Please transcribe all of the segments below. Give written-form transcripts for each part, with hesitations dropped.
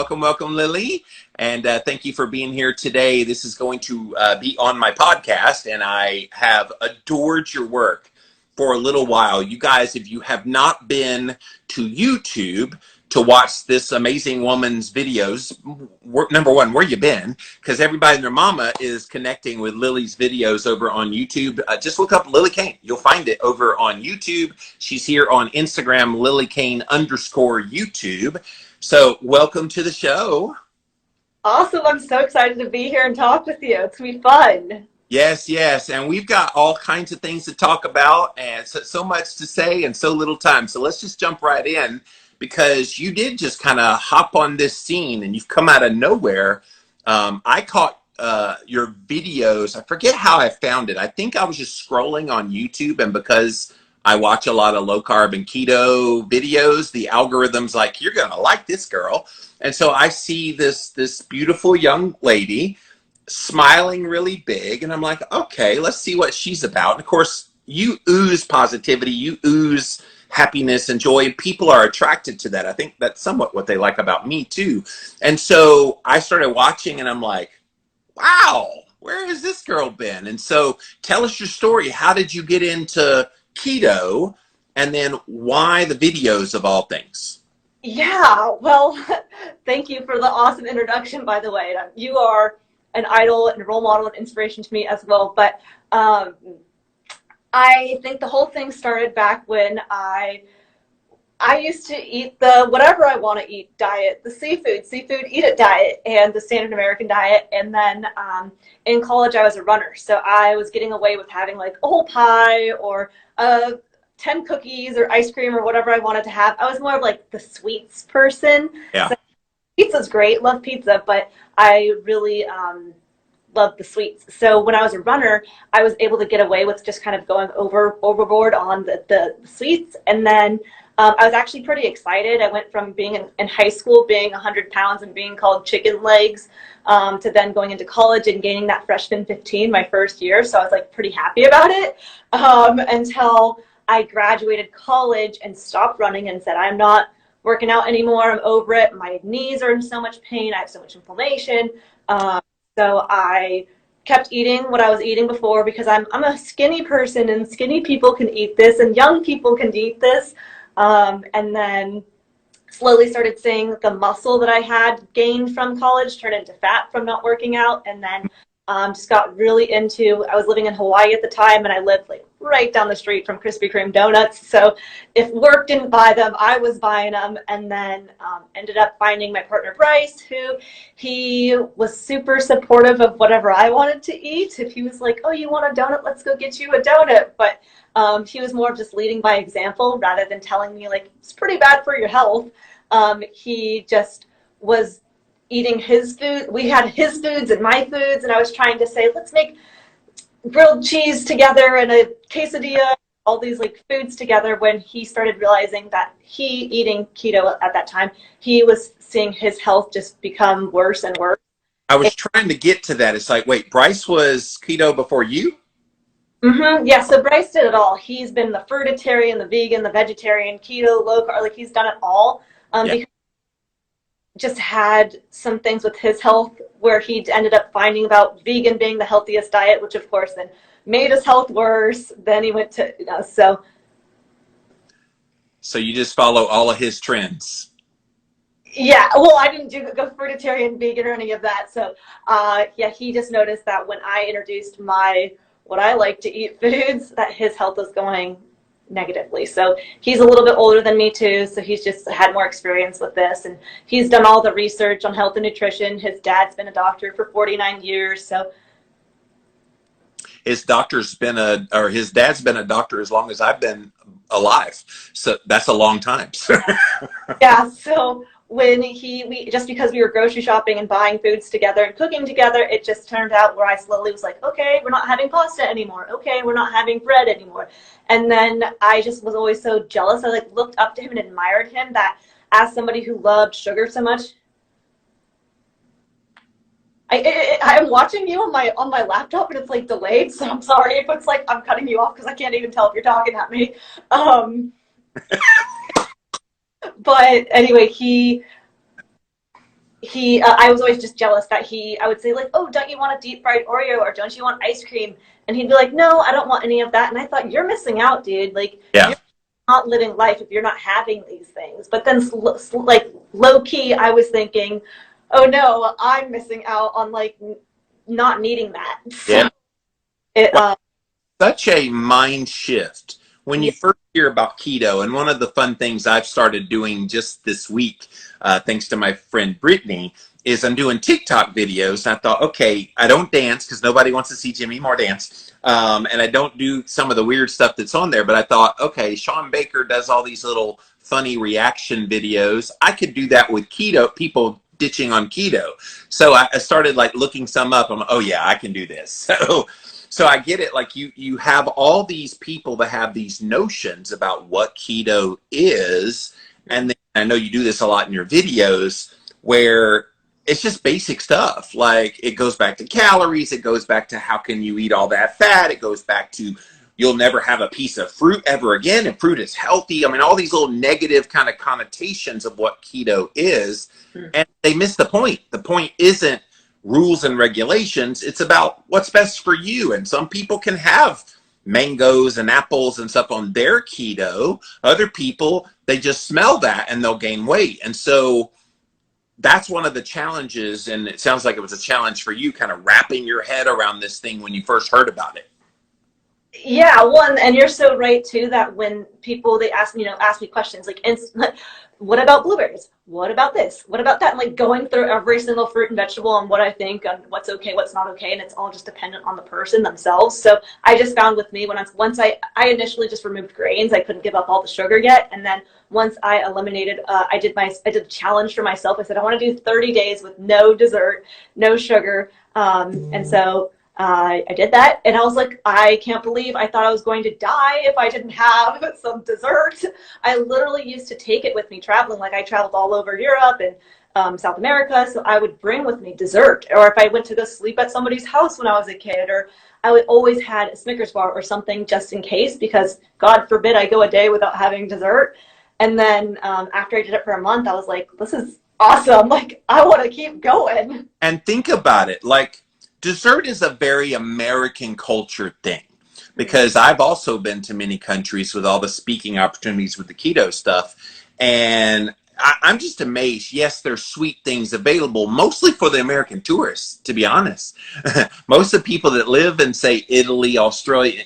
welcome, welcome, Lillie. And thank you for being here today. This is going to be on my podcast, and I have adored your work for a little while. You guys, if you have not been to YouTube to watch this amazing woman's videos, number one, where you been? Because everybody and their mama is connecting with Lillie's videos over on YouTube. Just look up Lillie Kane. You'll find it over on YouTube. She's here on Instagram, Lillie Kane _YouTube. So welcome to the show. Awesome. I'm so excited to be here and talk with you. It's going to be fun. Yes, yes. And we've got all kinds of things to talk about and so much to say and so little time. So let's just jump right in, because you did just kind of hop on this scene and you've come out of nowhere. I caught your videos. I forget how I found it. I think I was just scrolling on YouTube, and because I watch a lot of low carb and keto videos, the algorithm's like, you're going to like this girl. And so I see this beautiful young lady smiling really big, and I'm like, okay, let's see what she's about. And of course, you ooze positivity, you ooze happiness and joy, and people are attracted to that. I think that's somewhat what they like about me too. And so I started watching, and I'm like, wow, where has this girl been? And so tell us your story. How did you get into keto, and then why the videos of all things? Yeah, well, thank you for the awesome introduction, by the way. You are an idol and a role model and inspiration to me as well. But I think the whole thing started back when I used to eat the whatever I want to eat diet, the seafood eat it diet, and the standard American diet. And then in college, I was a runner. So I was getting away with having like a whole pie or 10 cookies or ice cream or whatever I wanted to have. I was more of like the sweets person. Yeah. So pizza's great, love pizza, but I really love the sweets. So when I was a runner, I was able to get away with just kind of going overboard on the sweets. And then I was actually pretty excited. I went from being in high school, being 100 pounds and being called chicken legs, to then going into college and gaining that freshman 15 my first year. So I was like pretty happy about it until I graduated college and stopped running and said, I'm not working out anymore. I'm over it. My knees are in so much pain. I have so much inflammation. So I kept eating what I was eating before, because I'm a skinny person, and skinny people can eat this and young people can eat this. And then slowly started seeing the muscle that I had gained from college turn into fat from not working out. And then just got really into, I was living in Hawaii at the time, and I lived like right down the street from Krispy Kreme donuts. So if work didn't buy them, I was buying them. And then ended up finding my partner Bryce, who he was super supportive of whatever I wanted to eat. If he was like, oh, you want a donut? Let's go get you a donut. But he was more of just leading by example rather than telling me like, it's pretty bad for your health. He just was eating his food. We had his foods and my foods, and I was trying to say, let's make grilled cheese together and a quesadilla, all these like foods together, when he started realizing that he eating keto at that time, he was seeing his health just become worse and worse. I was trying to get to that. It's like, wait, Bryce was keto before you? Mm-hmm. Yeah, so Bryce did it all. He's been the fruitarian, the vegan, the vegetarian, keto, low carb, like he's done it all. Because just had some things with his health where he ended up finding about vegan being the healthiest diet, which of course then made his health worse. Then he went to, so you just follow all of his trends. Yeah, well, I didn't go fruitarian, vegan, or any of that. So yeah, he just noticed that when I introduced what I like to eat foods, that his health was going negatively. So he's a little bit older than me too, so he's just had more experience with this, and he's done all the research on health and nutrition. His dad's been a doctor for 49 years. So his dad's been a doctor as long as I've been alive, so that's a long time. Yeah, so when just because we were grocery shopping and buying foods together and cooking together, it just turned out where I slowly was like, okay, we're not having pasta anymore. Okay, we're not having bread anymore. And then I just was always so jealous. I like looked up to him and admired him, that as somebody who loved sugar so much. I'm watching you on my laptop, and it's like delayed, so I'm sorry if it's like I'm cutting you off, because I can't even tell if you're talking at me. But anyway, he I was always just jealous that I would say like, oh, don't you want a deep fried Oreo or don't you want ice cream? And he'd be like, no, I don't want any of that. And I thought, you're missing out, dude. Like, Yeah. you're not living life if you're not having these things. But then, like, low key, I was thinking, oh no, I'm missing out on like not needing that. Yeah. So it, Such a mind shift when yeah, you first hear about keto. And one of the fun things I've started doing just this week, thanks to my friend Brittany, is I'm doing TikTok videos. And I thought, okay, I don't dance because nobody wants to see Jimmy Moore dance. And I don't do some of the weird stuff that's on there. But I thought, okay, Sean Baker does all these little funny reaction videos. I could do that with keto, people ditching on keto. So I started like looking some up. I'm like, oh yeah, I can do this. So I get it. Like you have all these people that have these notions about what keto is. And then I know you do this a lot in your videos where it's just basic stuff. Like it goes back to calories. It goes back to how can you eat all that fat? It goes back to you'll never have a piece of fruit ever again. And fruit is healthy. I mean, all these little negative kind of connotations of what keto is. And they miss the point. The point isn't rules and regulations. It's about what's best for you. And some people can have mangoes and apples and stuff on their keto. Other people, they just smell that and they'll gain weight. And so that's one of the challenges. And it sounds like it was a challenge for you kind of wrapping your head around this thing when you first heard about it. yeah, one, and you're so right too that when people they ask me questions like, what about blueberries? What about this? What about that? And like going through every single fruit and vegetable and what I think and what's okay, what's not okay, and it's all just dependent on the person themselves. So I just found with me once I initially just removed grains, I couldn't give up all the sugar yet, and then once I eliminated, I did a challenge for myself. I said I want to do 30 days with no dessert, no sugar, and so. I did that and I was like, I can't believe I thought I was going to die if I didn't have some dessert. I literally used to take it with me traveling. Like I traveled all over Europe and South America. So I would bring with me dessert. Or if I went to go sleep at somebody's house when I was a kid, or I would always had a Snickers bar or something just in case, because God forbid I go a day without having dessert. And then after I did it for a month, I was like, this is awesome. Like I want to keep going. And think about it. Like, dessert is a very American culture thing because I've also been to many countries with all the speaking opportunities with the keto stuff. And I'm just amazed. Yes, there's sweet things available, mostly for the American tourists, to be honest. Most of the people that live in, say, Italy, Australia,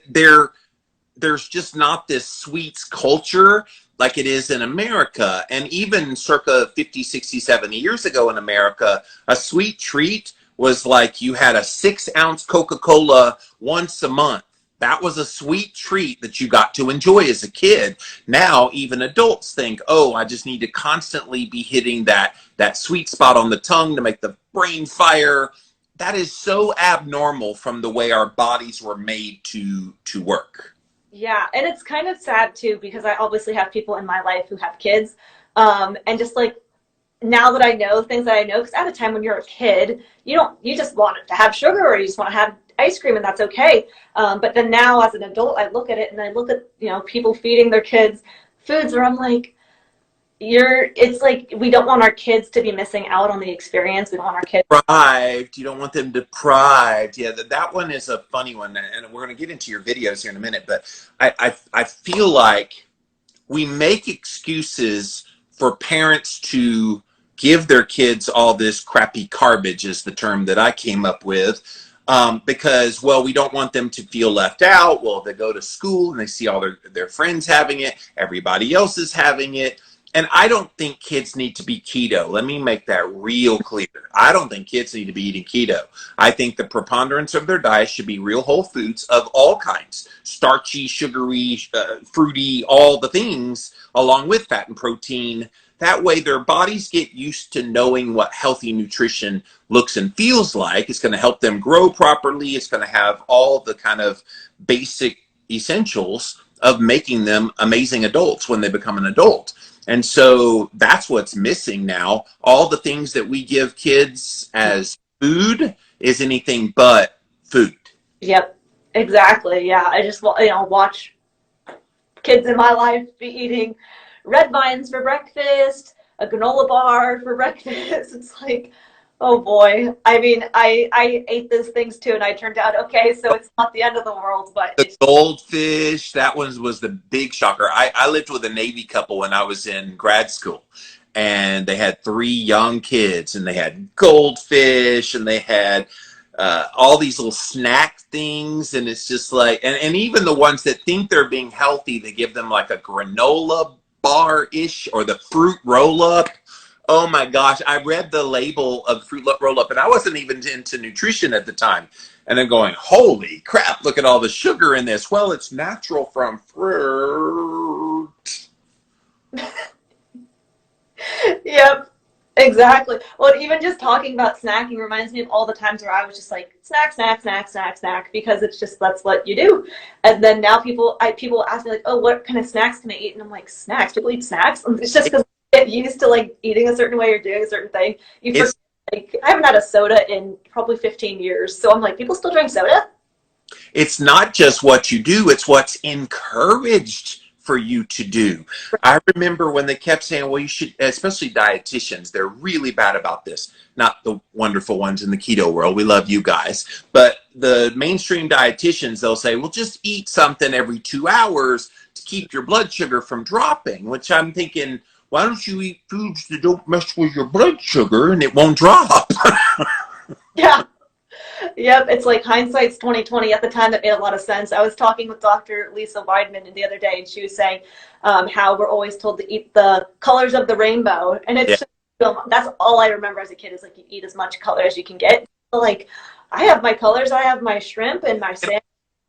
there's just not this sweets culture like it is in America. And even circa 50, 60, 70 years ago in America, a sweet treat was like you had a 6-ounce Coca-Cola once a month. That was a sweet treat that you got to enjoy as a kid. Now, even adults think, oh, I just need to constantly be hitting that sweet spot on the tongue to make the brain fire. That is so abnormal from the way our bodies were made to work. Yeah, and it's kind of sad too because I obviously have people in my life who have kids, and just like now that I know things that I know, because at a time when you're a kid, you just want it to have sugar or you just want to have ice cream and that's okay. But then now as an adult, I look at it and I look at, people feeding their kids foods where I'm like, it's like, we don't want our kids to be missing out on the experience. We don't want our kids deprived. You don't want them deprived. Yeah, that one is a funny one. And we're going to get into your videos here in a minute, but I feel like we make excuses for parents to give their kids all this crappy garbage is the term that I came up with, because, well, we don't want them to feel left out. Well, they go to school and they see all their friends having it. Everybody else is having it. And I don't think kids need to be keto. Let me make that real clear. I don't think kids need to be eating keto. I think the preponderance of their diet should be real whole foods of all kinds. Starchy, sugary, fruity, all the things, along with fat and protein. That way their bodies get used to knowing what healthy nutrition looks and feels like. It's going to help them grow properly. It's going to have all the kind of basic essentials of making them amazing adults when they become an adult. And so that's what's missing now. All the things that we give kids as food is anything but food. Yep, exactly. Yeah, I just watch kids in my life be eating red vines for breakfast, a granola bar for breakfast. It's like, oh boy. I mean, I ate those things too, and I turned out okay. So it's not the end of the world, but The it's goldfish, that one was the big shocker. I lived with a Navy couple when I was in grad school, and they had 3 young kids, and they had goldfish, and they had all these little snack things, and it's just like, and even the ones that think they're being healthy, they give them like a granola bar-ish or the fruit roll-up. Oh my gosh, I read the label of fruit roll-up, and I wasn't even into nutrition at the time. And I'm going, holy crap, look at all the sugar in this. Well, it's natural from fruit. Yep, exactly. Well, even just talking about snacking reminds me of all the times where I was just like snack, snack, snack, snack, snack, because it's just that's what you do. And then now people ask me like, oh, what kind of snacks can I eat? And I'm like, snacks? People eat snacks? And it's just because you get used to like eating a certain way or doing a certain thing. You forget, It's like I haven't had a soda in probably 15 years, so I'm like, people still drink soda? it's not just what you do, it's what's encouraged for you to do. I remember when they kept saying, well, you should, especially dietitians, they're really bad about this. Not the wonderful ones in the keto world. We love you guys. But the mainstream dietitians, they'll say, well, just eat something every 2 hours to keep your blood sugar from dropping, which I'm thinking, why don't you eat foods that don't mess with your blood sugar and it won't drop? Yeah. Yep, it's like hindsight's 2020. At the time, that made a lot of sense. I was talking with Dr. Lisa Weidman the other day, and she was saying how we're always told to eat the colors of the rainbow, and it's Yeah. just, that's all I remember as a kid is like you eat as much color as you can get. Like I have my colors, I have my shrimp and my salmon,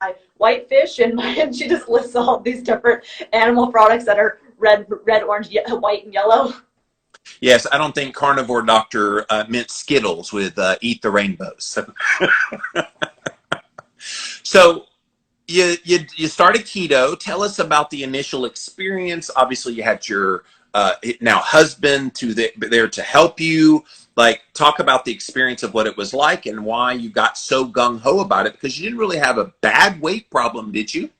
my whitefish, and my and she just lists all these different animal products that are red, orange, white, and yellow. Yes, I don't think Carnivore Doctor meant Skittles with Eat the Rainbows. So you started keto. Tell us about the initial experience. Obviously, you had your now husband there to help you. Like, talk about the experience of what it was like and why you got so gung ho about it, because you didn't really have a bad weight problem, did you?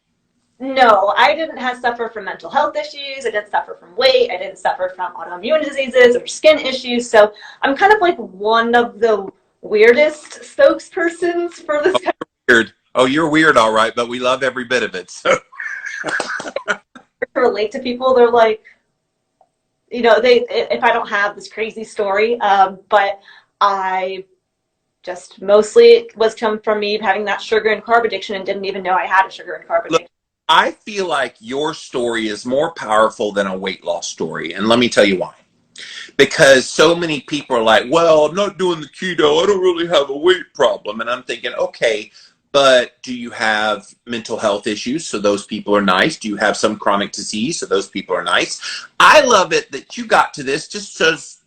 No, I didn't suffer from mental health issues. I didn't suffer from weight. I didn't suffer from autoimmune diseases or skin issues. So I'm kind of like one of the weirdest spokespersons for this kind Weird. Oh, you're weird, all right, but we love every bit of it. So of relate to people. They're like, they if I don't have this crazy story, but I just mostly was come from me having that sugar and carb addiction and didn't even know I had a sugar and carb look, addiction. I feel like your story is more powerful than a weight loss story, and let me tell you why. Because so many people are like, well, I'm not doing the keto, I don't really have a weight problem. And I'm thinking, okay, but do you have mental health issues? So those people are nice. Do you have some chronic disease? So those people are nice. I love it that you got to this just says,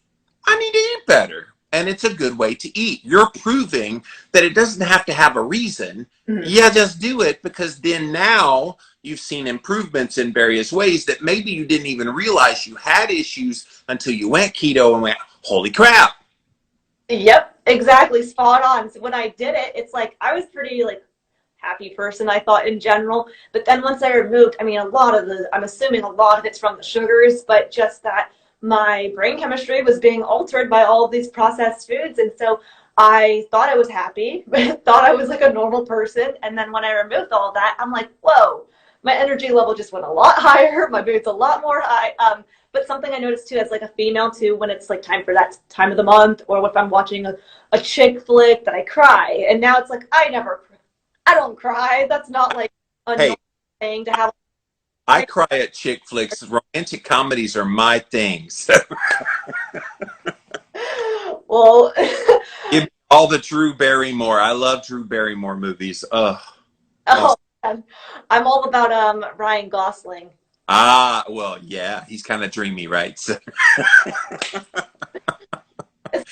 I need to eat better. And it's a good way to eat. You're proving that it doesn't have to have a reason. Mhm. Yeah, just do it, because then now you've seen improvements in various ways that maybe you didn't even realize you had issues until you went keto and went, holy crap. Yep, exactly, spot on. So when I did it, it's like I was pretty like happy person, I thought in general. But then once I removed, I mean, I'm assuming a lot of it's from the sugars, but just that my brain chemistry was being altered by all of these processed foods. And so I thought I was happy, but thought I was like a normal person. And then when I removed all of that, I'm like, whoa, my energy level just went a lot higher. My mood's a lot more high. But something I noticed too, as like a female too, when it's like time for that time of the month, or if I'm watching a chick flick, that I cry. And now it's like, I don't cry. That's not like a Hey, normal thing to have. I cry at chick flicks. Romantic comedies are my things. Well, Give me all the Drew Barrymore. I love Drew Barrymore movies. Ugh. Oh. oh, man. I'm all about Ryan Gosling. Ah, well, yeah, he's kind of dreamy, right? So,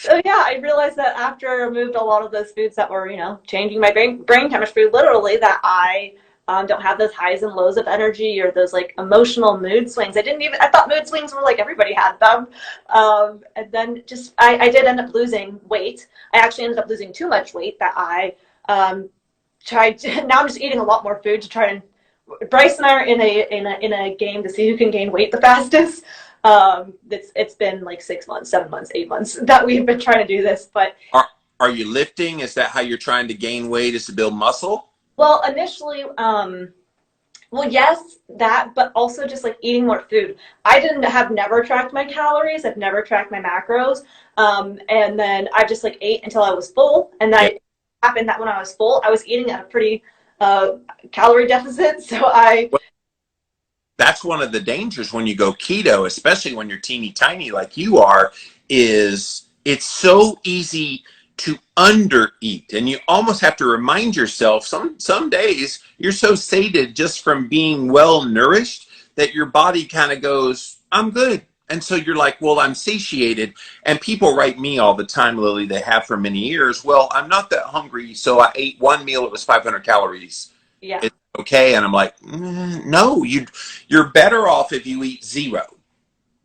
So yeah, I realized that after I removed a lot of those foods that were, changing my brain chemistry, literally, that I don't have those highs and lows of energy or those like emotional mood swings. I thought mood swings were like everybody had them. And then I did end up losing weight. I actually ended up losing too much weight that I tried to, now I'm just eating a lot more food to try and, Bryce and I are in a game to see who can gain weight the fastest. It's been like 6 months, 7 months, 8 months that we've been trying to do this. But Are you lifting? Is that how you're trying to gain weight, is to build muscle? well, initially, well, yes, that, but also just like eating more food. I didn't have never tracked my calories. I've never tracked my macros. And then I just like ate until I was full. And then Yeah. it happened that when I was full, I was eating at a pretty calorie deficit. So I, That's one of the dangers when you go keto, especially when you're teeny tiny like you are, is it's so easy to undereat. And you almost have to remind yourself some days you're so sated just from being well nourished that your body kind of goes, I'm good. And so you're like, well, I'm satiated. And people write me all the time, Lillie, they have for many years. Well, I'm not that hungry. So I ate one meal, it was 500 calories. yeah. It's okay. And I'm like, no, you're better off if you eat 0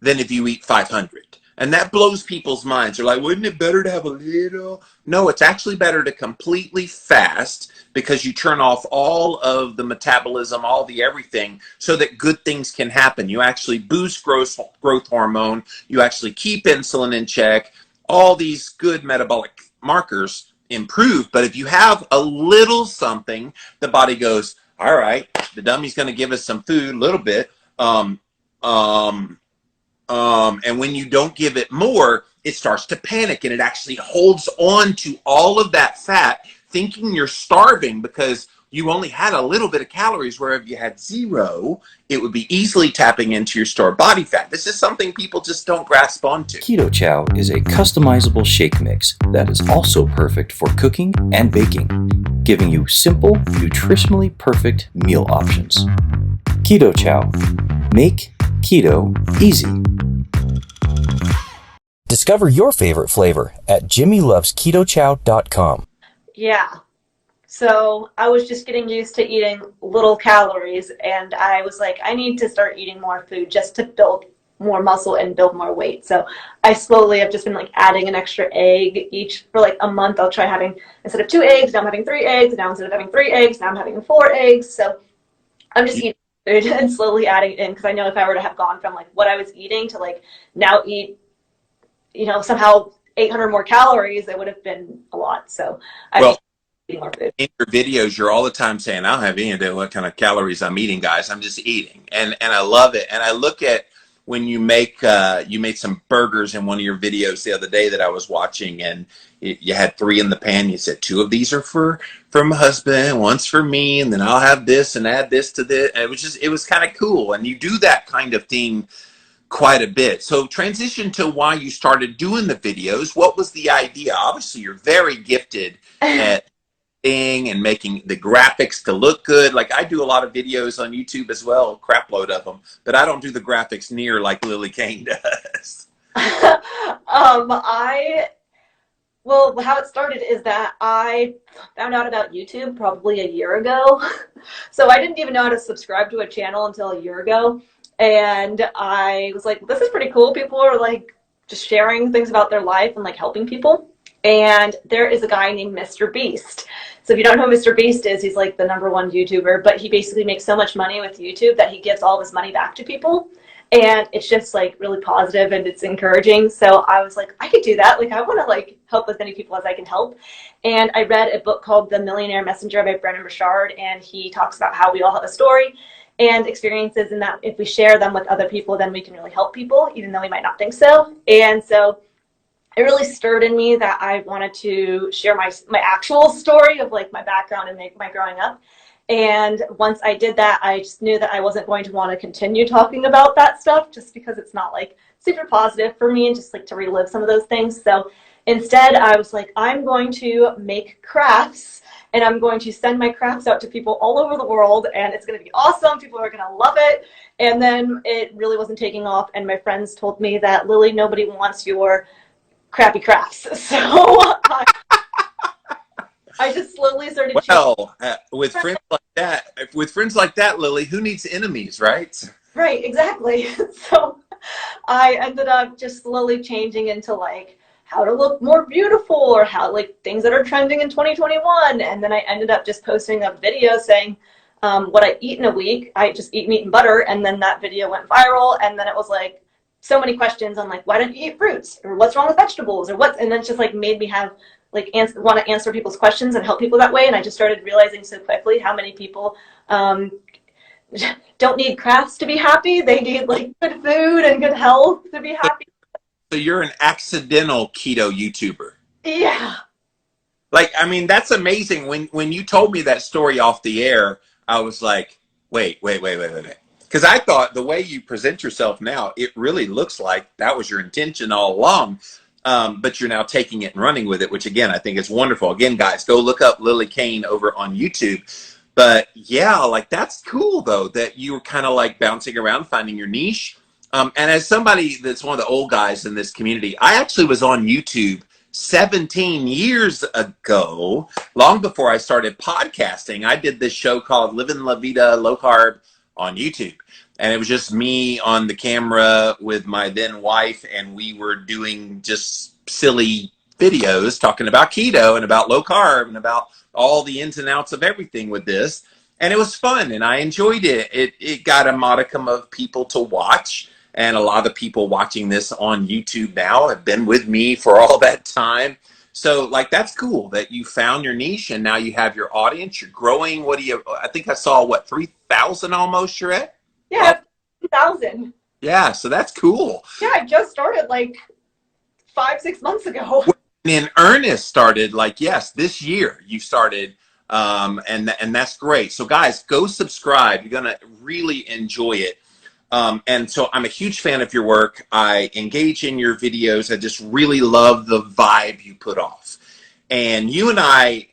than if you eat 500. And that blows people's minds. They're like, wouldn't it better to have a little? No, it's actually better to completely fast because you turn off all of the metabolism, all the everything, so that good things can happen. You actually boost growth hormone. You actually keep insulin in check. All these good metabolic markers improve. But if you have a little something, the body goes, all right, the dummy's going to give us some food, a little bit. And when you don't give it more, it starts to panic and it actually holds on to all of that fat, thinking you're starving because you only had a little bit of calories, where if you had 0, it would be easily tapping into your stored body fat. This is something people just don't grasp onto. Keto Chow is a customizable shake mix that is also perfect for cooking and baking, giving you simple, nutritionally perfect meal options. Keto Chow. Make keto easy. Discover your favorite flavor at jimmylovesketochow.com. Yeah. So I was just getting used to eating little calories, and I was like, I need to start eating more food just to build more muscle and build more weight. So I slowly have just been like adding an extra egg each for like a month. I'll try having, instead of 2 eggs, now I'm having 3 eggs. Now instead of having 3 eggs, now I'm having 4 eggs. So I'm just eating food and slowly adding it in, because I know if I were to have gone from like what I was eating to like now eat, somehow 800 more calories, it would have been a lot. So I Well, eating more food. in your videos, you're all the time saying, I don't have any idea what kind of calories I'm eating, guys. I'm just eating. And I love it. And I look at when you made some burgers in one of your videos the other day that I was watching, and you had 3 in the pan. You said 2 of these are for my husband, one's for me, and then I'll have this and add this to this. And it was kind of cool. And you do that kind of thing quite a bit. So transition to why you started doing the videos. What was the idea? Obviously, you're very gifted at and making the graphics to look good. Like I do a lot of videos on YouTube as well, a crap load of them, but I don't do the graphics near like Lillie Kane does. Well, how it started is that I found out about YouTube probably a year ago. So I didn't even know how to subscribe to a channel until a year ago. And I was like, this is pretty cool. People are like just sharing things about their life and like helping people. And there is a guy named Mr. Beast. So if you don't know who Mr. Beast is, he's like the #1 YouTuber, but he basically makes so much money with YouTube that he gives all of his money back to people. And it's just like really positive and it's encouraging. So I was like, I could do that. Like I want to like help as many people as I can help. And I read a book called The Millionaire Messenger by Brendon Burchard, and he talks about how we all have a story and experiences, and that if we share them with other people, then we can really help people, even though we might not think so. And so it really stirred in me that I wanted to share my actual story of like my background and my growing up. And once I did that, I just knew that I wasn't going to want to continue talking about that stuff just because it's not like super positive for me and just like to relive some of those things. So instead, I was like, I'm going to make crafts and I'm going to send my crafts out to people all over the world, and it's going to be awesome. People are going to love it. And then it really wasn't taking off, and my friends told me that, Lillie, nobody wants your crappy crafts. So I just slowly started. Well, with friends like that, Lillie, who needs enemies, right? Right, exactly. So I ended up just slowly changing into like how to look more beautiful, or how like things that are trending in 2021. And then I ended up just posting a video saying what I eat in a week. I just eat meat and butter, and then that video went viral, and then it was like so many questions on like, why don't you eat fruits, or what's wrong with vegetables, or what, and then it's just like made me have like want to answer people's questions and help people that way. And I just started realizing so quickly how many people don't need crafts to be happy. They need like good food and good health to be happy. So you're an accidental keto YouTuber. Yeah. Like, I mean, that's amazing. When you told me that story off the air, I was like, wait. Because I thought the way you present yourself now, it really looks like that was your intention all along. But you're now taking it and running with it, which again, I think is wonderful. Again, guys, go look up Lillie Kane over on YouTube. But yeah, like that's cool though, that you were kind of like bouncing around, finding your niche. And as somebody that's one of the old guys in this community, I actually was on YouTube 17 years ago, long before I started podcasting. I did this show called Living La Vida Low Carb on YouTube. And it was just me on the camera with my then wife, and we were doing just silly videos talking about keto and about low carb and about all the ins and outs of everything with this. And it was fun, and I enjoyed it. It got a modicum of people to watch. And a lot of the people watching this on YouTube now have been with me for all that time. So like, that's cool that you found your niche and now you have your audience, you're growing. What do you, I think I saw what, 3,000 almost you're at? Yeah, 2,000. Yeah, so that's cool. Yeah, I just started like 5-6 months ago. In earnest started like, yes, this year you started, and that's great. So guys, go subscribe. You're gonna really enjoy it. And so I'm a huge fan of your work. I engage in your videos. I just really love the vibe you put off. And you and I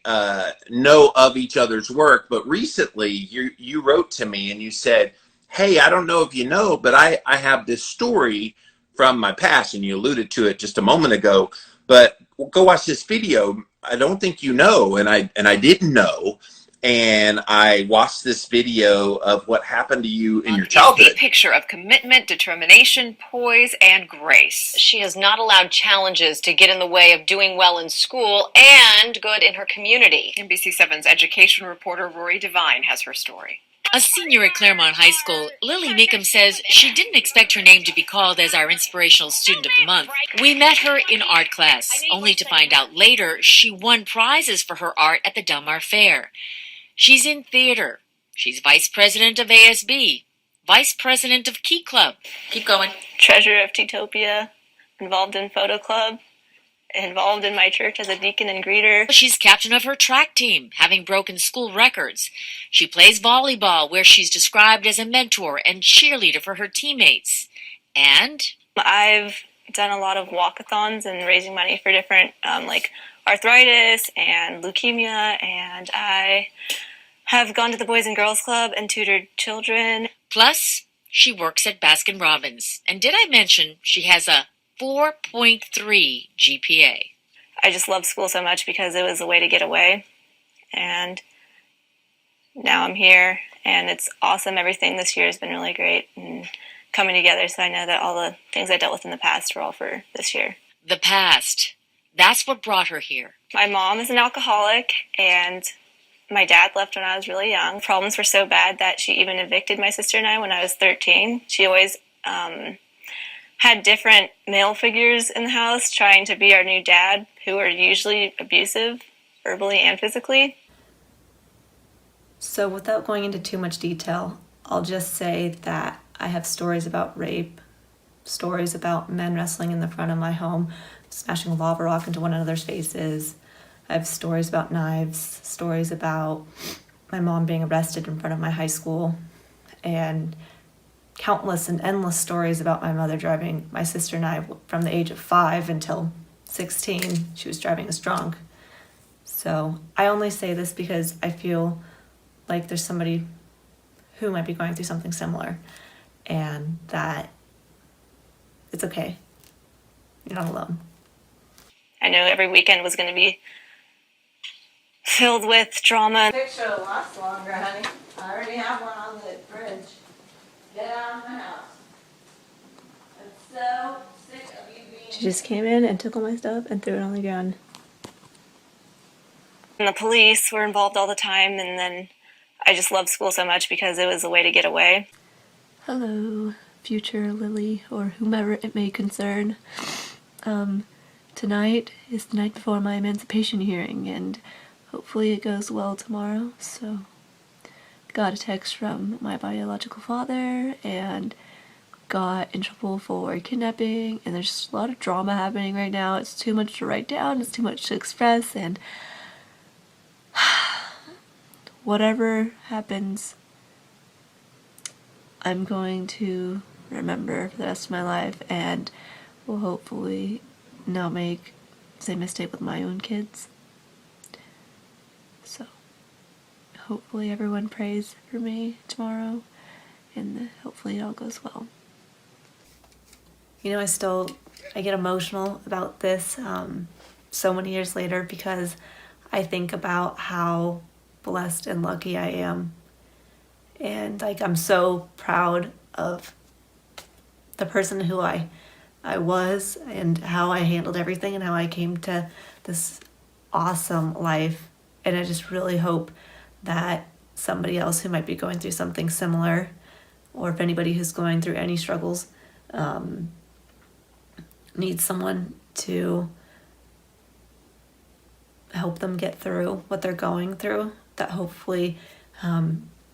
know of each other's work, but recently you wrote to me and you said, hey, I don't know if you know, but I have this story from my past, and you alluded to it just a moment ago, but go watch this video. I don't think you know, and I didn't know. And I watched this video of what happened to you in your childhood. A picture of commitment, determination, poise, and grace. She has not allowed challenges to get in the way of doing well in school and good in her community. NBC7's education reporter Rory Devine has her story. A senior at Claremont High School, Lillie Meekum says she didn't expect her name to be called as our Inspirational Student of the Month. We met her in art class, only to find out later she won prizes for her art at the Del Mar Fair. She's in theater. She's vice president of ASB, vice president of Key Club. Keep going. Treasurer of Teatopia, involved in Photo Club, involved in my church as a deacon and greeter. She's captain of her track team, having broken school records. She plays volleyball, where she's described as a mentor and cheerleader for her teammates. And I've done a lot of walkathons and raising money for different, like arthritis and leukemia, and I have gone to the Boys and Girls Club and tutored children. Plus, she works at Baskin-Robbins. And did I mention she has a 4.3 GPA? I just love school so much because it was a way to get away. And now I'm here, and it's awesome. Everything this year has been really great and coming together, so I know that all the things I dealt with in the past were all for this year. The past. That's what brought her here. My mom is an alcoholic, and my dad left when I was really young. Problems were so bad that she even evicted my sister and I when I was 13. She always had different male figures in the house trying to be our new dad, who were usually abusive, verbally and physically. So without going into too much detail, I'll just say that I have stories about rape, stories about men wrestling in the front of my home, smashing a lava rock into one another's faces. I have stories about knives, stories about my mom being arrested in front of my high school, and countless and endless stories about my mother driving my sister and I from the age of 5 until 16. She was driving us drunk. So I only say this because I feel like there's somebody who might be going through something similar, and that it's okay. You're not alone. I know every weekend was going to be filled with drama. Picture will last longer, honey. I already have one on the fridge. Get out of my house. I'm so sick of you being... She just came in and took all my stuff and threw it on the ground. And the police were involved all the time, and then I just loved school so much because it was a way to get away. Hello. future Lillie or whomever it may concern. Tonight is the night before my emancipation hearing, and hopefully it goes well tomorrow. So, got a text from my biological father and got in trouble for kidnapping, and there's just a lot of drama happening right now. It's too much to write down, it's too much to express, and whatever happens, I'm going to remember for the rest of my life, and will hopefully not make the same mistake with my own kids. So, hopefully everyone prays for me tomorrow, and hopefully it all goes well. You know, I get emotional about this so many years later, because I think about how blessed and lucky I am. And like, I'm so proud of the person who I was, and how I handled everything, and how I came to this awesome life. And I just really hope that somebody else who might be going through something similar, or if anybody who's going through any struggles, needs someone to help them get through what they're going through, that hopefully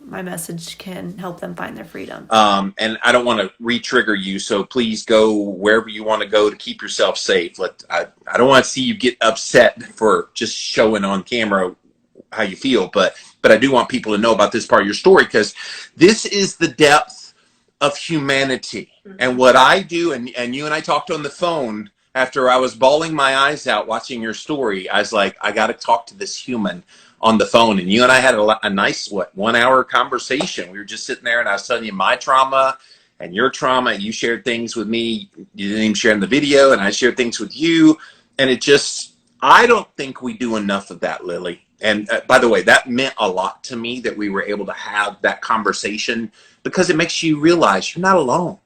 my message can help them find their freedom. And I don't want to re-trigger you, so please go wherever you want to go to keep yourself safe. I don't want to see you get upset for just showing on camera how you feel, but I do want people to know about this part of your story, because this is the depth of humanity. And what I do, and you and I talked on the phone after I was bawling my eyes out watching your story. I was like, I got to talk to this human on the phone. And you and I had a nice, 1 hour conversation. We were just sitting there, and I was telling you my trauma and your trauma. You shared things with me you didn't even share in the video, and I shared things with you. And it just, I don't think we do enough of that, Lillie. And by the way, that meant a lot to me that we were able to have that conversation, because it makes you realize you're not alone.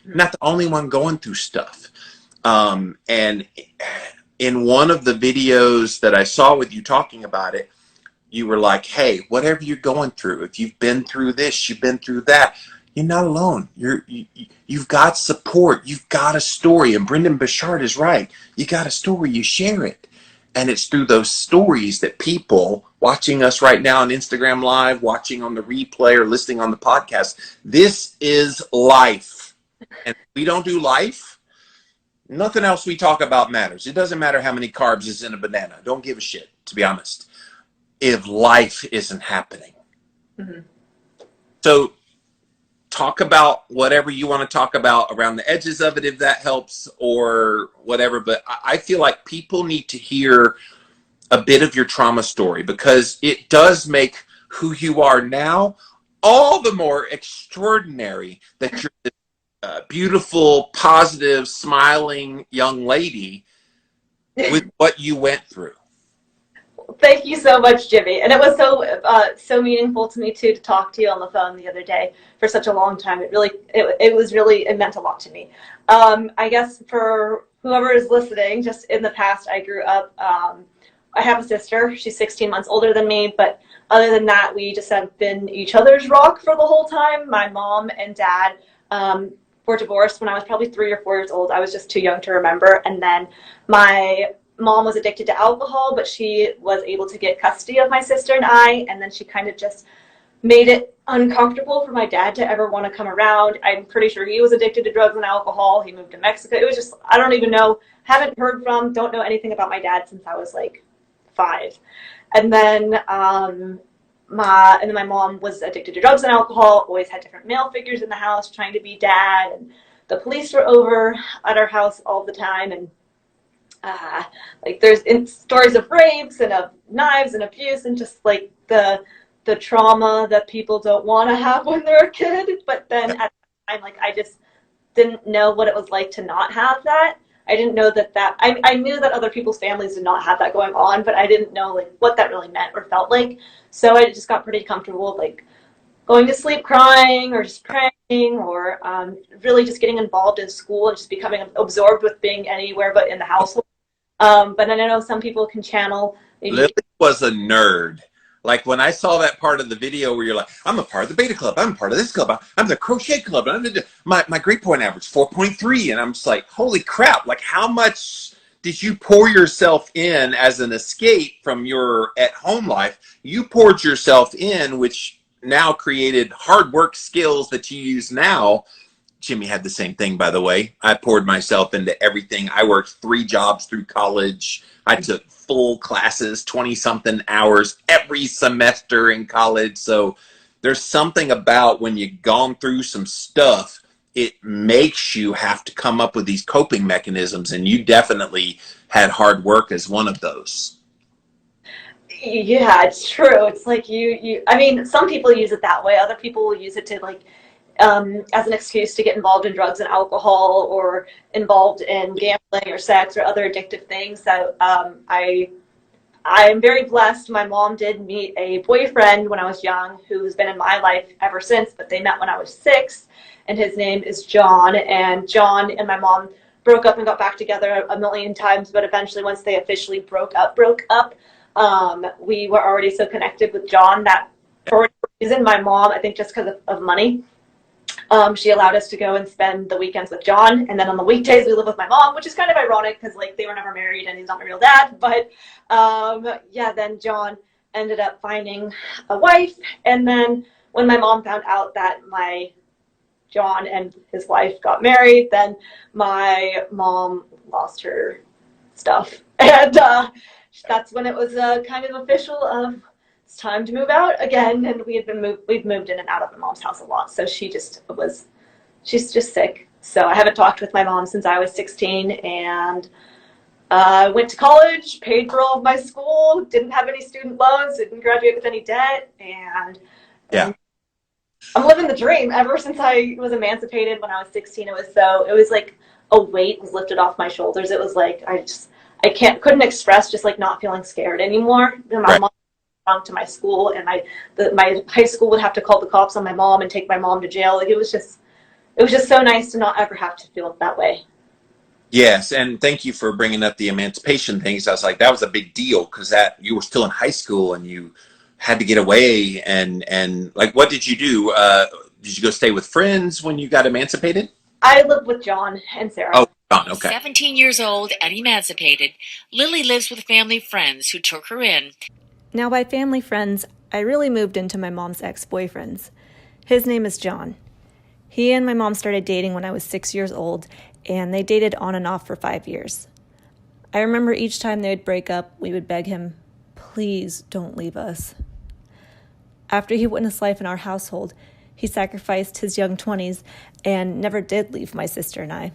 You're not the only one going through stuff. And in one of the videos that I saw with you talking about it, you were like, hey, whatever you're going through, if you've been through this, you've been through that, you're not alone. You've got support. You've got a story. And Brendan Bouchard is right. You got a story, you share it. And it's through those stories that people watching us right now on Instagram Live, watching on the replay, or listening on the podcast, this is life. And if we don't do life, nothing else we talk about matters. It doesn't matter how many carbs is in a banana. Don't give a shit, to be honest, if life isn't happening. So talk about whatever you want to talk about around the edges of it, if that helps, or whatever. But I feel like people need to hear a bit of your trauma story, because it does make who you are now all the more extraordinary, that you're this beautiful, positive, smiling young lady with what you went through. Thank you so much, Jimmy. And it was so meaningful to me too to talk to you on the phone the other day for such a long time. It meant a lot to me. I guess for whoever is listening, just in the past, I grew up. I have a sister. She's 16 months older than me, but other than that, we just have been each other's rock for the whole time. My mom and dad were divorced when I was probably 3 or 4 years old. I was just too young to remember. And then my mom was addicted to alcohol, but she was able to get custody of my sister and I, and then she kind of just made it uncomfortable for my dad to ever want to come around. I'm pretty sure he was addicted to drugs and alcohol. He moved to Mexico. It was just, I don't even know, haven't heard from, don't know anything about my dad since I was like 5. And then my mom was addicted to drugs and alcohol, always had different male figures in the house trying to be dad, and the police were over at our house all the time, and like there's stories of rapes and of knives and abuse, and just like the trauma that people don't want to have when they're a kid. But then at the time, like, I just didn't know what it was like to not have that. I didn't know that I knew that other people's families did not have that going on, but I didn't know like what that really meant or felt like. So I just got pretty comfortable with like going to sleep crying, or just praying, or really just getting involved in school and just becoming absorbed with being anywhere but in the household. But then I know some people can channel. Lillie was a nerd. Like when I saw that part of the video where you're like, I'm a part of the beta club, I'm a part of this club, I'm the crochet club, my grade point average 4.3, and I'm just like, holy crap! Like, how much did you pour yourself in as an escape from your at-home life? You poured yourself in, which now created hard work skills that you use now. Jimmy had the same thing, by the way. I poured myself into everything. I worked 3 jobs through college. I took full classes, 20-something hours every semester in college. So there's something about when you've gone through some stuff, it makes you have to come up with these coping mechanisms. And you definitely had hard work as one of those. Yeah, it's true. It's like I mean, some people use it that way. Other people will use it to like, as an excuse to get involved in drugs and alcohol, or involved in gambling or sex or other addictive things. So I am very blessed. My mom did meet a boyfriend when I was young who's been in my life ever since, but they met when I was 6, and his name is John. And John and my mom broke up and got back together a million times, but eventually once they officially broke up, we were already so connected with John that for whatever reason, my mom, I think just because of money, she allowed us to go and spend the weekends with John, and then on the weekdays we live with my mom, which is kind of ironic because like they were never married and he's not my real dad. But yeah, then John ended up finding a wife, and then when my mom found out that my John and his wife got married, then my mom lost her stuff, and that's when it was kind of official of it's time to move out again. And we've moved in and out of my mom's house a lot, so she's just sick. So I haven't talked with my mom since I was 16, and went to college, paid for all of my school, didn't have any student loans, didn't graduate with any debt, and Yeah. I'm living the dream. Ever since I was emancipated when I was 16, it was like a weight was lifted off my shoulders. It was like couldn't express just like not feeling scared anymore. My mom to my school, and my high school would have to call the cops on my mom and take my mom to jail. Like it was just so nice to not ever have to feel that way. Yes, and thank you for bringing up the emancipation things. I was like, that was a big deal because that you were still in high school and you had to get away, and like, what did you do? Did you go stay with friends when you got emancipated? I lived with John and Sarah. Oh, John, okay. 17 years old and emancipated, Lillie lives with family friends who took her in. Now, by family friends, I really moved into my mom's ex-boyfriends. His name is John. He and my mom started dating when I was 6 years old, and they dated on and off for 5 years. I remember each time they would break up, we would beg him, please don't leave us. After he witnessed life in our household, he sacrificed his young 20s and never did leave my sister and I.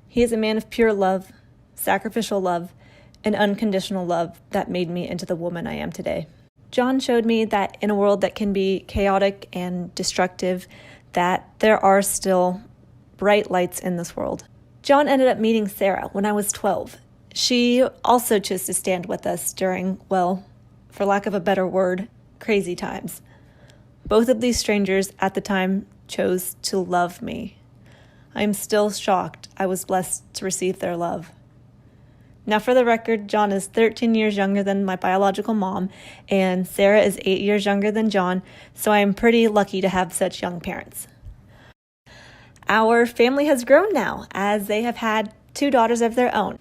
He is a man of pure love, sacrificial love, and unconditional love that made me into the woman I am today. John showed me that in a world that can be chaotic and destructive, that there are still bright lights in this world. John ended up meeting Sarah when I was 12. She also chose to stand with us during, well, for lack of a better word, crazy times. Both of these strangers at the time chose to love me. I am still shocked I was blessed to receive their love. Now, for the record, John is 13 years younger than my biological mom, and Sarah is 8 years younger than John, so I am pretty lucky to have such young parents. Our family has grown now, as they have had 2 daughters of their own.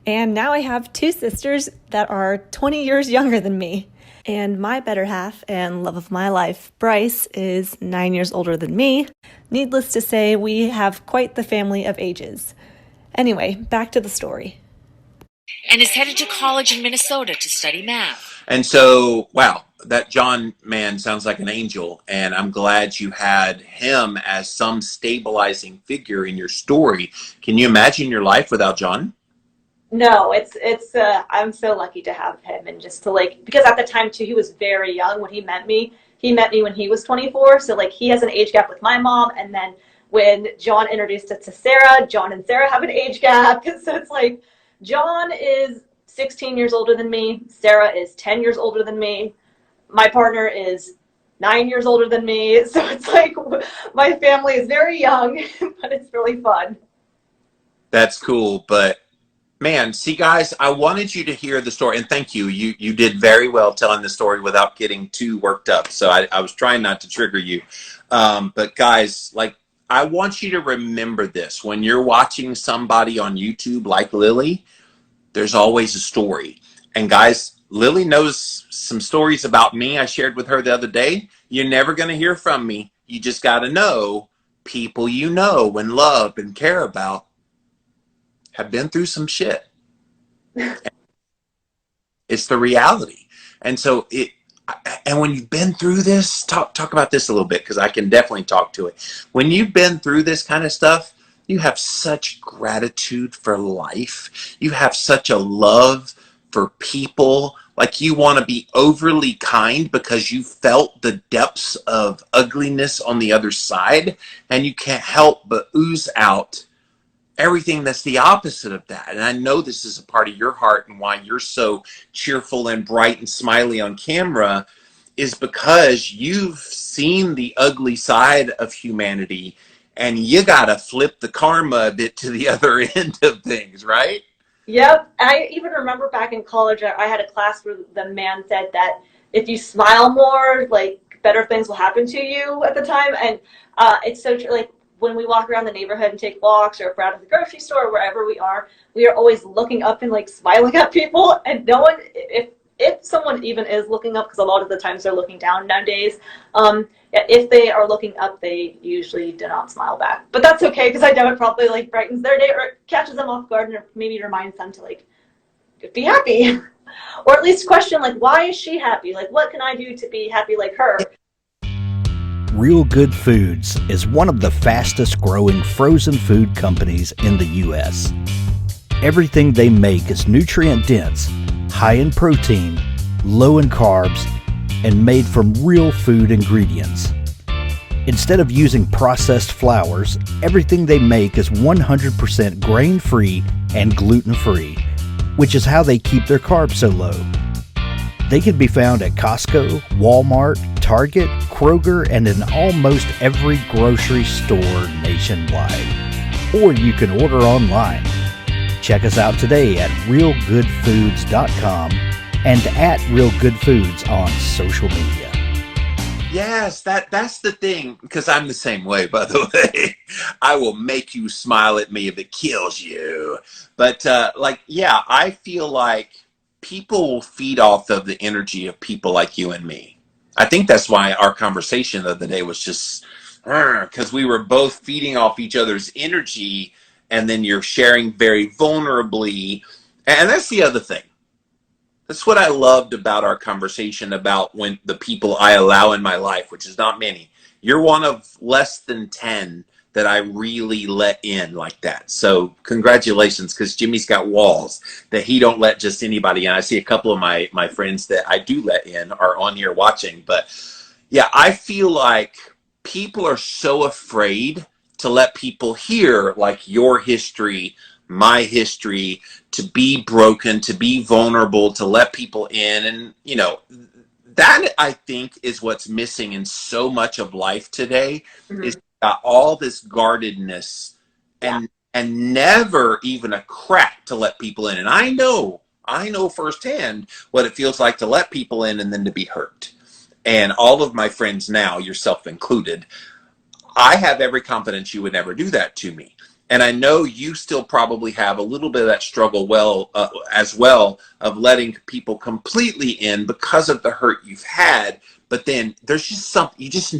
And now I have 2 sisters that are 20 years younger than me. And my better half and love of my life, Bryce, is 9 years older than me. Needless to say, we have quite the family of ages. Anyway, back to the story. And is headed to college in Minnesota to study math. And so, wow, that John man sounds like an angel, and I'm glad you had him as some stabilizing figure in your story. Can you imagine your life without John? No, I'm so lucky to have him, and just to like, because at the time too, he was very young when he met me. He met me when he was 24, so like he has an age gap with my mom, and then when John introduced us to Sarah, John and Sarah have an age gap, so it's like John is 16 years older than me, Sarah is 10 years older than me, my partner is 9 years older than me, so it's like my family is very young, but it's really fun. That's cool, but Man, see, guys, I wanted you to hear the story, and thank you. You did very well telling the story without getting too worked up. So I was trying not to trigger you. But guys, like, I want you to remember this when you're watching somebody on YouTube like Lillie. There's always a story. And guys, Lillie knows some stories about me I shared with her the other day. You're never going to hear from me. You just got to know people you know and love and care about have been through some shit. It's the reality. And so and when you've been through this, talk about this a little bit, because I can definitely talk to it. When you've been through this kind of stuff, you have such gratitude for life. You have such a love for people. Like, you want to be overly kind because you felt the depths of ugliness on the other side, and you can't help but ooze out everything that's the opposite of that. And I know this is a part of your heart, and why you're so cheerful and bright and smiley on camera is because you've seen the ugly side of humanity, and you gotta flip the karma a bit to the other end of things, right? Yep. I even remember back in college, I had a class where the man said that if you smile more, like, better things will happen to you at the time. And it's so true. Like, when we walk around the neighborhood and take walks, or if we're out at the grocery store, or wherever we are always looking up and like smiling at people. And no one, if someone even is looking up, because a lot of the times they're looking down nowadays, if they are looking up, they usually do not smile back. But that's okay, because I know it probably like brightens their day, or catches them off guard, or maybe reminds them to like be happy, or at least question, like, why is she happy? Like, what can I do to be happy like her? Real Good Foods is one of the fastest growing frozen food companies in the U.S. Everything they make is nutrient dense, high in protein, low in carbs, and made from real food ingredients. Instead of using processed flours, everything they make is 100% grain-free and gluten-free, which is how they keep their carbs so low. They can be found at Costco, Walmart, Target, Kroger, and in almost every grocery store nationwide. Or you can order online. Check us out today at realgoodfoods.com and at Real Good Foods on social media. Yes, that's the thing, because I'm the same way, by the way. I will make you smile at me if it kills you. But yeah, I feel like people will feed off of the energy of people like you and me. I think that's why our conversation the other day was just, because we were both feeding off each other's energy, and then you're sharing very vulnerably. And that's the other thing. That's what I loved about our conversation about when the people I allow in my life, which is not many. You're one of less than 10 that I really let in like that. So congratulations, because Jimmy's got walls that he don't let just anybody in. I see a couple of my friends that I do let in are on here watching. But yeah, I feel like people are so afraid to let people hear like your history, my history, to be broken, to be vulnerable, to let people in. And, you know, that I think is what's missing in so much of life today. Mm-hmm. Is got all this guardedness and never even a crack to let people in. And I know firsthand what it feels like to let people in and then to be hurt. And all of my friends now, yourself included, I have every confidence you would never do that to me. And I know you still probably have a little bit of that struggle as well, of letting people completely in because of the hurt you've had. But then there's just something, you just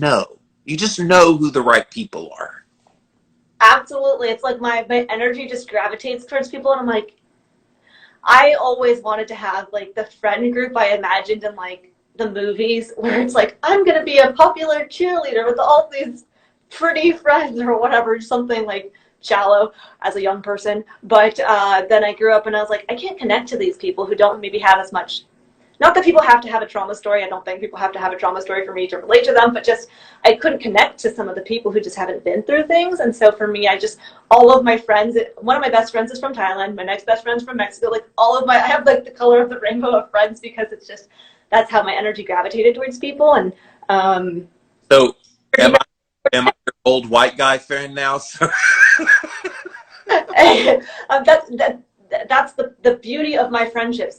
know who the right people are. Absolutely. It's like my energy just gravitates towards people. And I'm like, I always wanted to have like the friend group I imagined in like the movies, where it's like, I'm going to be a popular cheerleader with all these pretty friends or whatever, something like shallow as a young person. But then I grew up and I was like, I can't connect to these people who don't maybe have as much. Not that people have to have a trauma story. I don't think people have to have a trauma story for me to relate to them, but just I couldn't connect to some of the people who just haven't been through things. And so for me, all of my friends, one of my best friends is from Thailand. My next best friend's from Mexico. Like I have like the color of the rainbow of friends, because it's just, that's how my energy gravitated towards people. And so am I your old white guy friend now? that's the beauty of my friendships.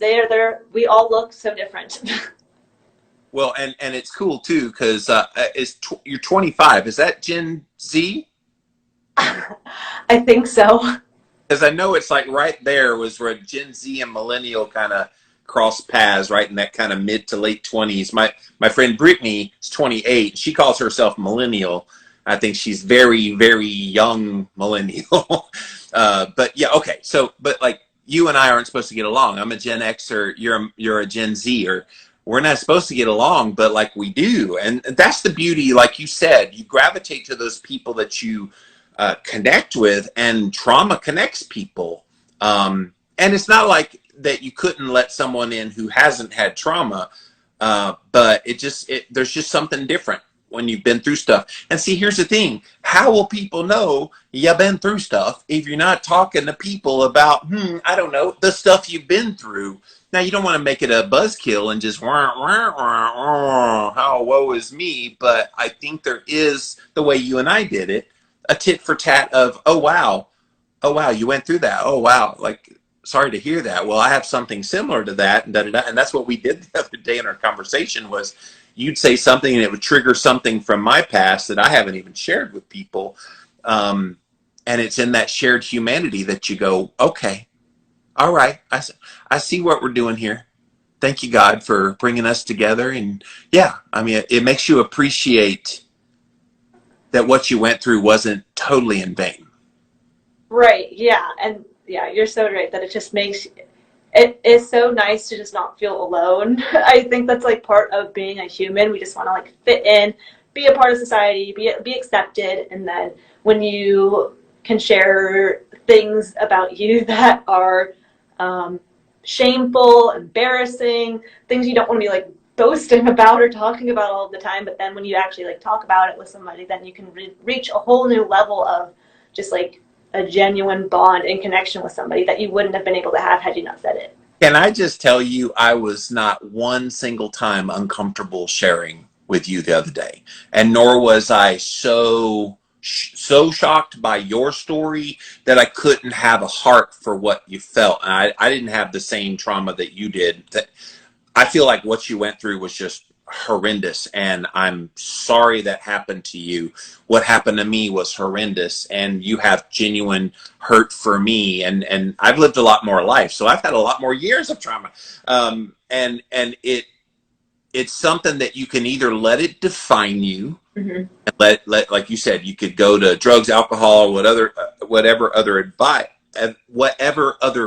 We all look so different. Well, and it's cool too, because you're 25. Is that Gen Z? I think so. Because I know it's like right there was where Gen Z and millennial kind of cross paths, right in that kind of mid to late 20s. My friend Brittany is 28. She calls herself millennial. I think she's very, very young millennial. But yeah, okay. So, but like you and I aren't supposed to get along. I'm a Gen Xer. You're a Gen Zer. We're not supposed to get along, but like we do. And that's the beauty. Like you said, you gravitate to those people that you connect with, and trauma connects people. And it's not like that you couldn't let someone in who hasn't had trauma, but there's just something different when you've been through stuff. And see, here's the thing. How will people know you've been through stuff if you're not talking to people about, I don't know, the stuff you've been through? Now, you don't want to make it a buzzkill and just, how woe is me. But I think there is, the way you and I did it, a tit for tat of, oh, wow, you went through that. Oh, wow. Like, sorry to hear that. Well, I have something similar to that. And that's what we did the other day in our conversation was, you'd say something and it would trigger something from my past that I haven't even shared with people. And it's in that shared humanity that you go, okay, all right, I see what we're doing here. Thank you, God, for bringing us together. And yeah, I mean, it makes you appreciate that what you went through wasn't totally in vain. Right. Yeah. And yeah, you're so right that it just makes it is so nice to just not feel alone. I think that's like part of being a human. We just want to like fit in, be a part of society, be accepted. And then when you can share things about you that are shameful, embarrassing, things you don't want to be like boasting about or talking about all the time, but then when you actually like talk about it with somebody, then you can reach a whole new level of just like a genuine bond and connection with somebody that you wouldn't have been able to have had you not said it. Can I just tell you, I was not one single time uncomfortable sharing with you the other day, and nor was I so shocked by your story that I couldn't have a heart for what you felt. And I didn't have the same trauma that you did. I feel like what you went through was just horrendous, and I'm sorry that happened to you. What happened to me was horrendous, and you have genuine hurt for me, and I've lived a lot more life, so I've had a lot more years of trauma. And it's something that you can either let it define you, and let like you said, you could go to drugs, alcohol, whatever other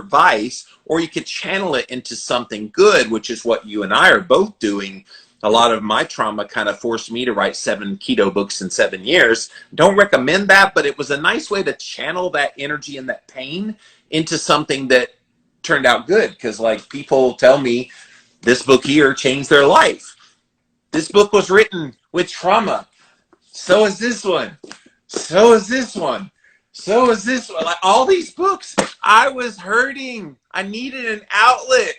vice, or you could channel it into something good, which is what you and I are both doing. A lot of my trauma kind of forced me to write 7 keto books in 7 years. Don't recommend that, but it was a nice way to channel that energy and that pain into something that turned out good. Because like people tell me, this book here changed their life. This book was written with trauma. So is this one. So is this one. So is this one. Like all these books, I was hurting. I needed an outlet.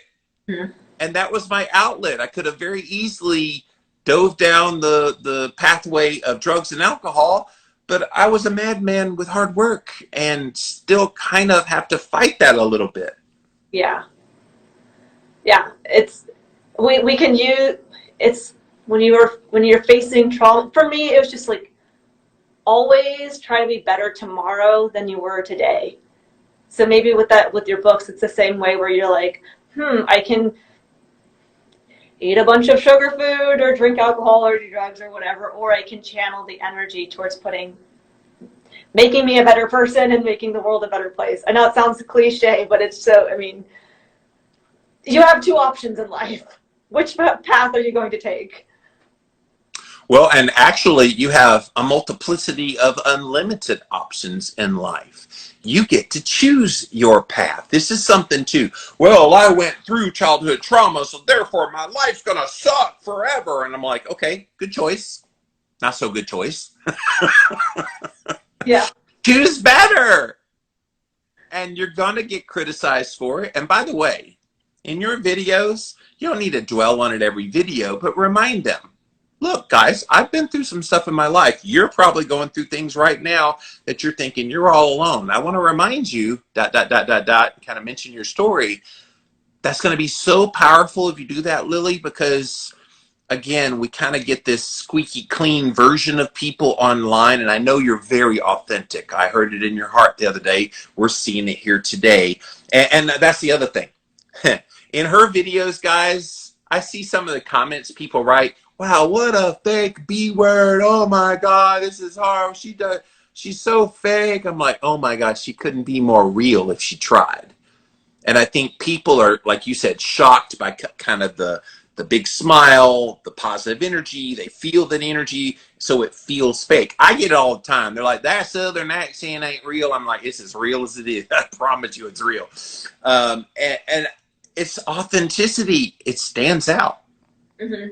And that was my outlet. I could have very easily dove down the pathway of drugs and alcohol, but I was a madman with hard work and still kind of have to fight that a little bit. Yeah. Yeah. We can use, it's when you're facing trauma. For me, it was just like, always try to be better tomorrow than you were today. So maybe with your books, it's the same way where you're like, I can eat a bunch of sugar food or drink alcohol or do drugs or whatever, or I can channel the energy towards making me a better person and making the world a better place. I know it sounds cliche, but it's so, I mean, you have 2 options in life. Which path are you going to take? Well, and actually you have a multiplicity of unlimited options in life. You get to choose your path. This is something too. Well, I went through childhood trauma, so therefore my life's going to suck forever. And I'm like, okay, good choice. Not so good choice. Yeah. Choose better. And you're going to get criticized for it. And by the way, in your videos, you don't need to dwell on it every video, but remind them. look, guys, I've been through some stuff in my life. You're probably going through things right now that you're thinking you're all alone. I want to remind you, ... kind of mention your story. That's going to be so powerful if you do that, Lillie, because again, we kind of get this squeaky clean version of people online, and I know you're very authentic. I heard it in your heart the other day. We're seeing it here today. And that's the other thing. In her videos, guys, I see some of the comments people write, wow, what a fake B word. Oh my God, this is hard. She's so fake. I'm like, oh my God, she couldn't be more real if she tried. And I think people are, like you said, shocked by kind of the big smile, the positive energy. They feel that energy, so it feels fake. I get it all the time. They're like, that Southern accent ain't real. I'm like, it's as real as it is. I promise you it's real. And it's authenticity. It stands out. Mm-hmm.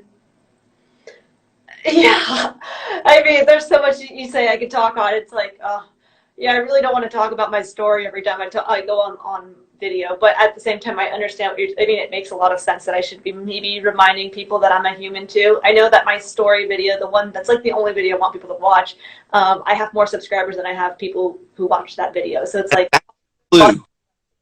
Yeah. I mean, there's so much you say I could talk on. It's like, yeah, I really don't want to talk about my story every time I go on video, but at the same time, I understand I mean, it makes a lot of sense that I should be maybe reminding people that I'm a human too. I know that my story video, the one that's like the only video I want people to watch, I have more subscribers than I have people who watch that video. So it's like,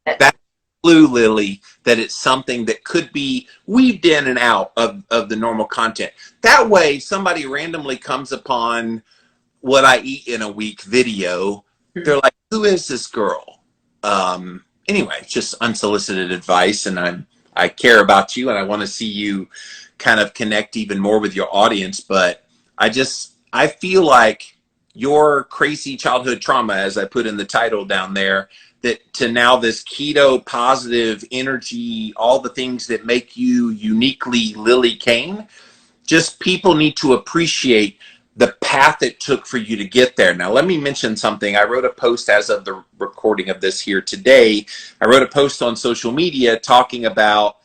That's clue, Lillie, that it's something that could be weaved in and out of the normal content. That way, somebody randomly comes upon what I eat in a week video. They're like, who is this girl? Anyway, it's just unsolicited advice, and I care about you, and I want to see you kind of connect even more with your audience. But I feel like your crazy childhood trauma, as I put in the title down there, that to now this keto positive energy, all the things that make you uniquely Lillie Kane, just people need to appreciate the path it took for you to get there. Now, let me mention something. I wrote a post as of the recording of this here today. I wrote a post on social media talking about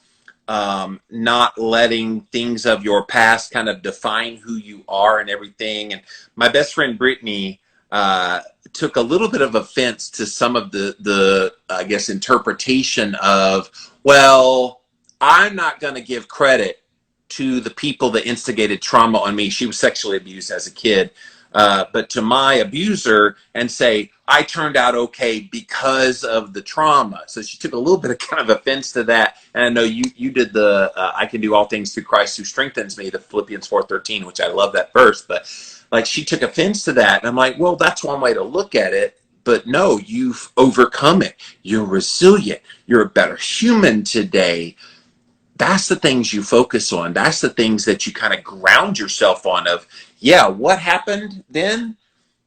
not letting things of your past kind of define who you are and everything. And my best friend, Brittany, took a little bit of offense to some of the I guess, interpretation of, well, I'm not going to give credit to the people that instigated trauma on me. She was sexually abused as a kid, but to my abuser, and say, I turned out okay because of the trauma. So she took a little bit of kind of offense to that. And I know you did the, I can do all things through Christ who strengthens me, the Philippians 4:13, which I love that verse. But like, she took offense to that. And I'm like, well, that's one way to look at it. But no, you've overcome it. You're resilient. You're a better human today. That's the things you focus on. That's the things that you kind of ground yourself on of, yeah, what happened then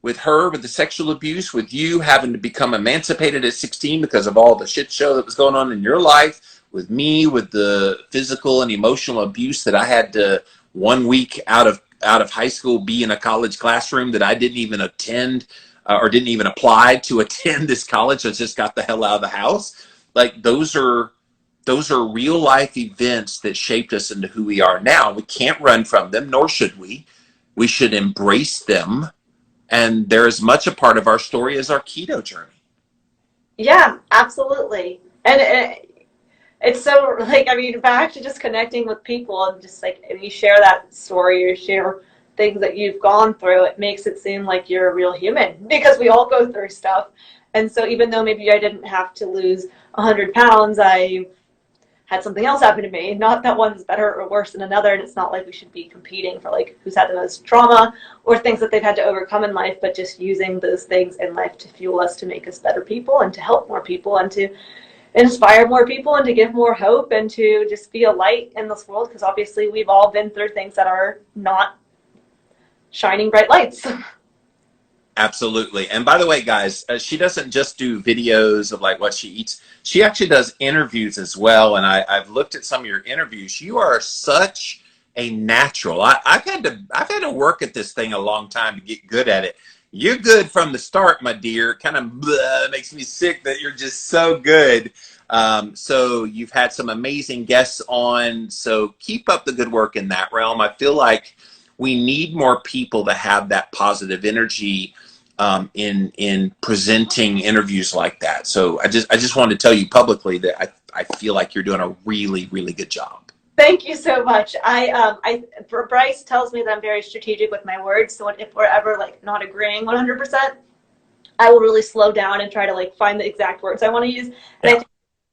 with her, with the sexual abuse, with you having to become emancipated at 16 because of all the shit show that was going on in your life, with me, with the physical and emotional abuse that I had to 1 week out of high school be in a college classroom that I didn't even attend or didn't even apply to attend this college. I just got the hell out of the house. Like, those are real life events that shaped us into who we are now. We can't run from them, nor should we. We should embrace them. And they're as much a part of our story as our keto journey. yeah, absolutely. And it's so, like, I mean, back to just connecting with people and just like, if you share that story or share things that you've gone through, it makes it seem like you're a real human, because we all go through stuff. And so even though maybe I didn't have to lose 100 pounds, I had something else happen to me. Not that one's better or worse than another, and it's not like we should be competing for like who's had the most trauma or things that they've had to overcome in life, but just using those things in life to fuel us, to make us better people and to help more people and to inspire more people and to give more hope and to just be a light in this world, because obviously we've all been through things that are not shining bright lights. Absolutely. And by the way, guys, she doesn't just do videos of like what she eats. She actually does interviews as well. And I've looked at some of your interviews. You are such a natural. I've had to work at this thing a long time to get good at it. You're good from the start, my dear. Kind of makes me sick that you're just so good. So you've had some amazing guests on. So keep up the good work in that realm. I feel like we need more people to have that positive energy in presenting interviews like that. So I just wanted to tell you publicly that I feel like you're doing a really, really good job. Thank you so much. Bryce tells me that I'm very strategic with my words. So if we're ever like not agreeing 100%, I will really slow down and try to like find the exact words I want to use. And I think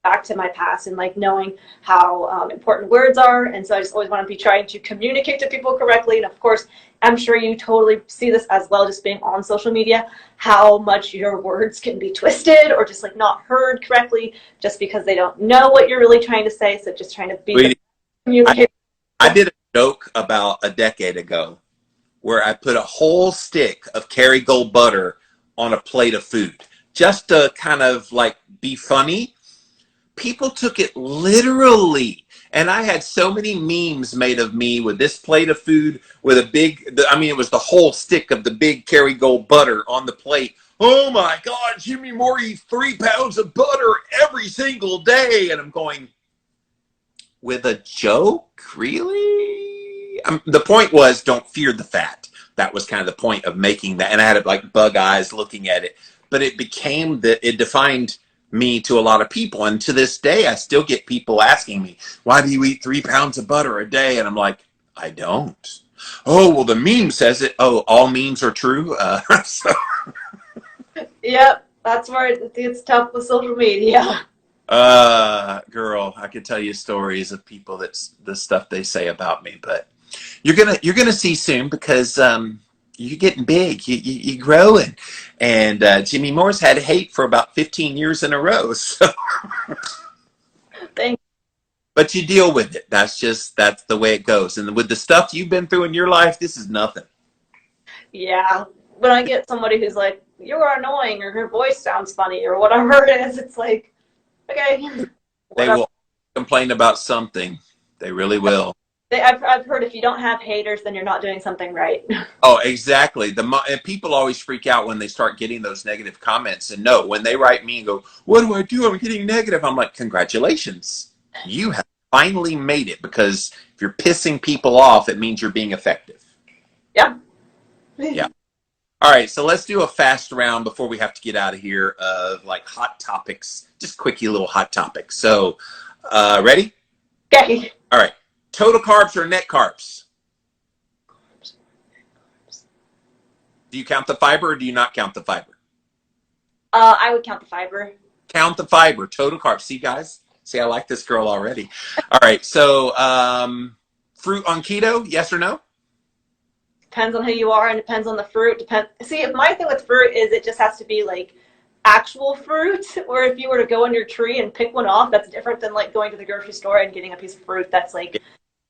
back to my past and like knowing how important words are. And so I just always want to be trying to communicate to people correctly. And of course, I'm sure you totally see this as well, just being on social media, how much your words can be twisted or just like not heard correctly just because they don't know what you're really trying to say. So just trying to be the communicator. I did a joke about a decade ago where I put a whole stick of Kerrygold butter on a plate of food just to kind of like be funny. People took it literally. And I had so many memes made of me with this plate of food with a big, I mean, it was the whole stick of the big Kerrygold butter on the plate. Oh my God, Jimmy Moore eats 3 pounds of butter every single day. And I'm going, with a joke? Really? The point was, don't fear the fat. That was kind of the point of making that. And I had like bug eyes looking at it. But it became that it defined me to a lot of people. And to this day, I still get people asking me, why do you eat 3 pounds of butter a day? And I'm like, I don't. Oh, well, the meme says it. Oh, all memes are true. So. Yep, that's where it's tough with social media. Girl, I could tell you stories of people that's the stuff they say about me, but you're gonna see soon because you're getting big, you're growing, and Jimmy Moore's had hate for about 15 years in a row. So, Thank you. But you deal with it. That's the way it goes. And with the stuff you've been through in your life, this is nothing. Yeah, when I get somebody who's like, "You are annoying," or "Your voice sounds funny," or whatever it is, it's like, okay. They will complain about something. They really will. I've heard if you don't have haters, then you're not doing something right. Oh, exactly. And people always freak out when they start getting those negative comments. And no, when they write me and go, what do I do? I'm getting negative. I'm like, congratulations. You have finally made it, because if you're pissing people off, it means you're being effective. Yeah. Yeah. All right. So let's do a fast round before we have to get out of here of like hot topics, just quickie little hot topics. So ready? Okay. All right. Total carbs or net carbs? Do you count the fiber or do you not count the fiber? I would count the fiber. Count the fiber. Total carbs. See, guys? See, I like this girl already. All right. So fruit on keto, yes or no? Depends on who you are and depends on the fruit. See, my thing with fruit is it just has to be like actual fruit, or if you were to go on your tree and pick one off, that's different than like going to the grocery store and getting a piece of fruit that's like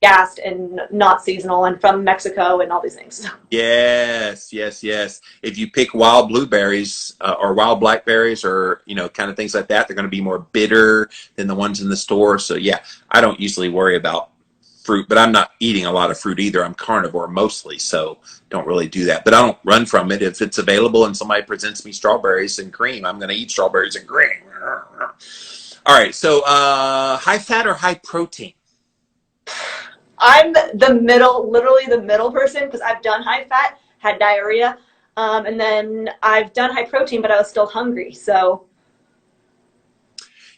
gassed and not seasonal and from Mexico and all these things. Yes, yes, yes. If you pick wild blueberries or wild blackberries or, kind of things like that, they're going to be more bitter than the ones in the store. So yeah, I don't usually worry about fruit, but I'm not eating a lot of fruit either. I'm carnivore mostly, so don't really do that. But I don't run from it. If it's available and somebody presents me strawberries and cream, I'm going to eat strawberries and cream. All right, so high fat or high protein? I'm the middle, literally the middle person, because I've done high fat, had diarrhea, and then I've done high protein, but I was still hungry, so.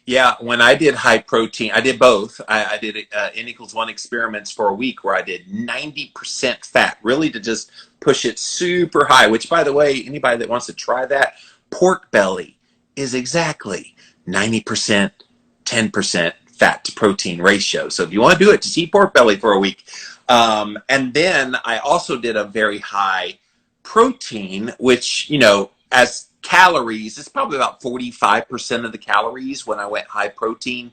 Yeah, when I did high protein, I did both. I did N=1 experiments for a week where I did 90% fat, really to just push it super high, which, by the way, anybody that wants to try that, pork belly is exactly 90%, 10% fat to protein ratio. So if you want to do it, just eat pork belly for a week. And then I also did a very high protein, which, as calories, it's probably about 45% of the calories when I went high protein,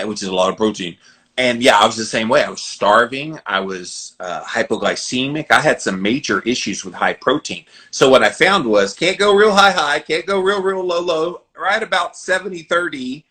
which is a lot of protein. And yeah, I was the same way. I was starving. I was hypoglycemic. I had some major issues with high protein. So what I found was can't go real high, can't go real low, right about 70-30,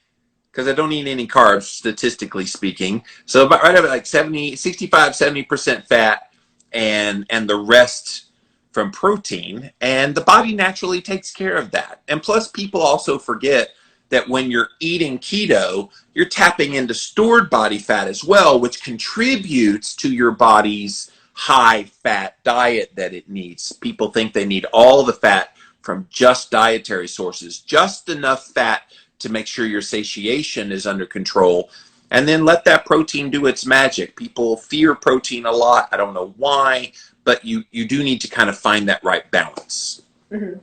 because I don't eat any carbs, statistically speaking. So about right about like 65-70% fat and the rest from protein, and the body naturally takes care of that. And plus, people also forget that when you're eating keto, you're tapping into stored body fat as well, which contributes to your body's high fat diet that it needs. People think they need all the fat from just dietary sources, just enough fat to make sure your satiation is under control. and then let that protein do its magic. People fear protein a lot. I don't know why, but you do need to kind of find that right balance. Mm-hmm.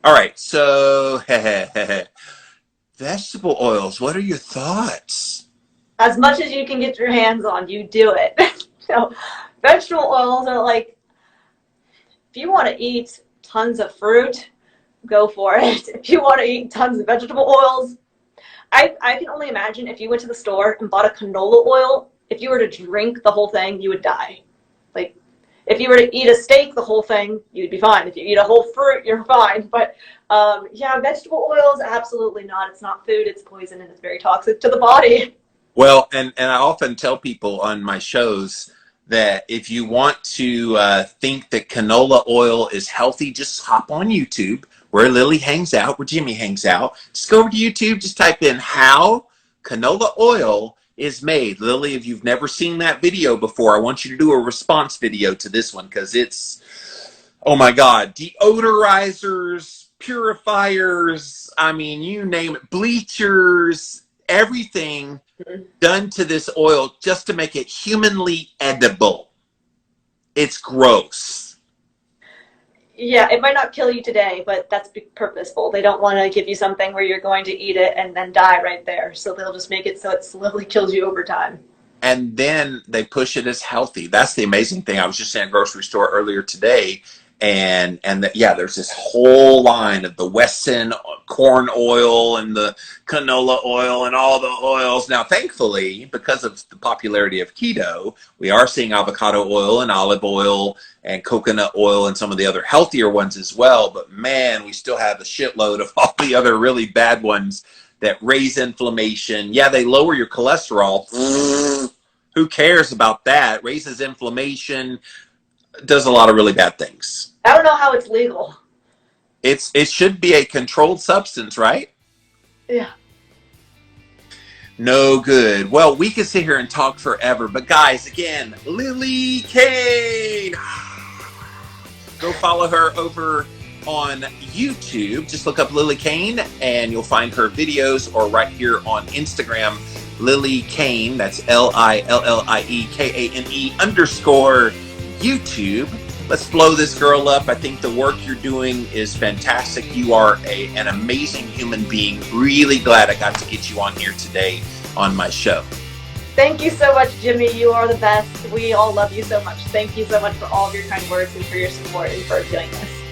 All right, so vegetable oils, what are your thoughts? As much as you can get your hands on, you do it. So vegetable oils are like, if you want to eat tons of fruit, go for it. If you want to eat tons of vegetable oils, I can only imagine if you went to the store and bought a canola oil, if you were to drink the whole thing, you would die. Like, if you were to eat a steak, the whole thing, you'd be fine. If you eat a whole fruit, you're fine. But yeah, vegetable oils, absolutely not. It's not food, it's poison, and it's very toxic to the body. Well, and I often tell people on my shows that if you want to think that canola oil is healthy, just hop on YouTube where Lillie hangs out, where Jimmy hangs out. Just go over to YouTube, just type in how canola oil is made. Lillie, if you've never seen that video before, I want you to do a response video to this one because it's, oh my God, deodorizers, purifiers, I mean, you name it, bleachers, everything done to this oil just to make it humanly edible. It's gross. Yeah, it might not kill you today, but that's purposeful. They don't want to give you something where you're going to eat it and then die right there. So they'll just make it so it slowly kills you over time. And then they push it as healthy. That's the amazing thing. I was just in a grocery store earlier today, and yeah, there's this whole line of the Wesson corn oil and the canola oil and all the oils. Now, thankfully, because of the popularity of keto, we are seeing avocado oil and olive oil and coconut oil and some of the other healthier ones as well. But man, we still have a shitload of all the other really bad ones that raise inflammation. Yeah, they lower your cholesterol. Who cares about that? Raises inflammation, does a lot of really bad things. I don't know how it's legal. It should be a controlled substance, right? Yeah. No good. Well, we could sit here and talk forever, but guys, again, Lillie Kane. Go follow her over on YouTube. Just look up Lillie Kane and you'll find her videos, or right here on Instagram, Lillie Kane. That's LILLIEKANE_YouTube. Let's blow this girl up. I think the work you're doing is fantastic. You are an amazing human being. Really glad I got to get you on here today on my show. Thank you so much, Jimmy. You are the best. We all love you so much. Thank you so much for all of your kind words and for your support and for doing this.